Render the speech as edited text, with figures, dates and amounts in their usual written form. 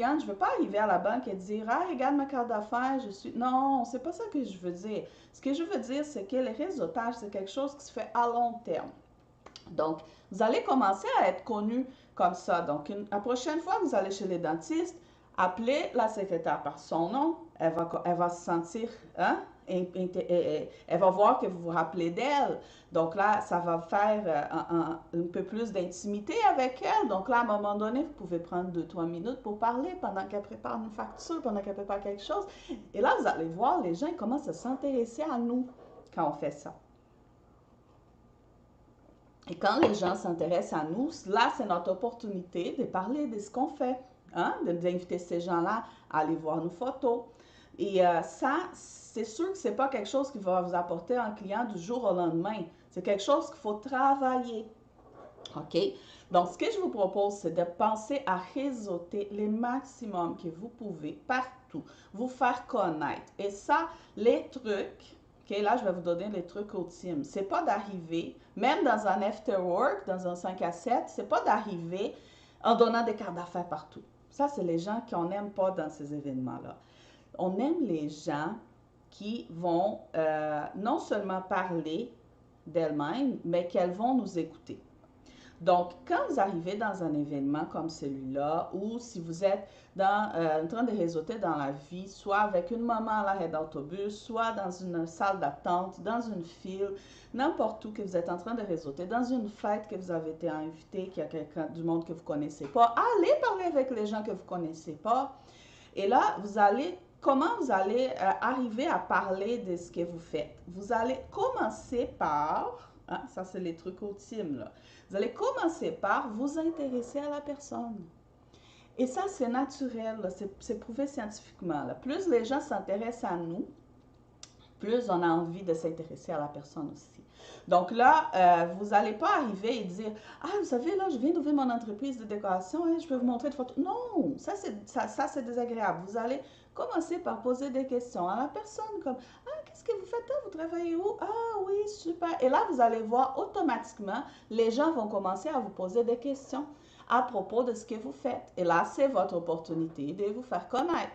Ariane, je ne veux pas arriver à la banque et dire, ah, regarde ma carte d'affaires, je suis... Non, c'est pas ça que je veux dire. Ce que je veux dire, c'est que le réseautage, c'est quelque chose qui se fait à long terme. Donc, vous allez commencer à être connu comme ça. Donc, la prochaine fois que vous allez chez les dentistes, appelez la secrétaire par son nom. Elle va se sentir, hein, elle va voir que vous vous rappelez d'elle. Donc là, ça va faire un peu plus d'intimité avec elle. Donc là, à un moment donné, vous pouvez prendre 2, 3 minutes pour parler pendant qu'elle prépare une facture, pendant qu'elle prépare quelque chose. Et là, vous allez voir, les gens commencent à s'intéresser à nous quand on fait ça. Et quand les gens s'intéressent à nous, là, c'est notre opportunité de parler de ce qu'on fait, hein? D'inviter ces gens-là à aller voir nos photos. Et ça, c'est sûr que ce n'est pas quelque chose qui va vous apporter un client du jour au lendemain. C'est quelque chose qu'il faut travailler. OK? Donc, ce que je vous propose, c'est de penser à réseauter le maximum que vous pouvez partout, vous faire connaître. Et ça, les trucs, OK, là, je vais vous donner les trucs ultimes. C'est pas d'arriver, même dans un after work, dans un 5 à 7, c'est pas d'arriver en donnant des cartes d'affaires partout. Ça, c'est les gens qu'on n'aime pas dans ces événements-là. On aime les gens qui vont non seulement parler d'elles-mêmes, mais qu'elles vont nous écouter. Donc, quand vous arrivez dans un événement comme celui-là, ou si vous êtes en train de réseauter dans la vie, soit avec une maman à l'arrêt d'autobus, soit dans une salle d'attente, dans une file, n'importe où que vous êtes en train de réseauter, dans une fête que vous avez été invité, qu'il y a quelqu'un du monde que vous ne connaissez pas, allez parler avec les gens que vous ne connaissez pas. Et là, comment vous allez arriver à parler de ce que vous faites? Vous allez commencer par, hein, ça c'est les trucs ultimes, là. Vous allez commencer par vous intéresser à la personne. Et ça, c'est naturel, c'est prouvé scientifiquement. Là. Plus les gens s'intéressent à nous, plus on a envie de s'intéresser à la personne aussi. Donc là, vous n'allez pas arriver et dire, ah, vous savez, là, je viens d'ouvrir mon entreprise de décoration, hein, je peux vous montrer des photos. Non, ça c'est désagréable. Vous allez commencer par poser des questions à la personne comme, ah, qu'est-ce que vous faites là? Vous travaillez où? Ah oui, super. Et là, vous allez voir automatiquement, les gens vont commencer à vous poser des questions à propos de ce que vous faites. Et là, c'est votre opportunité de vous faire connaître.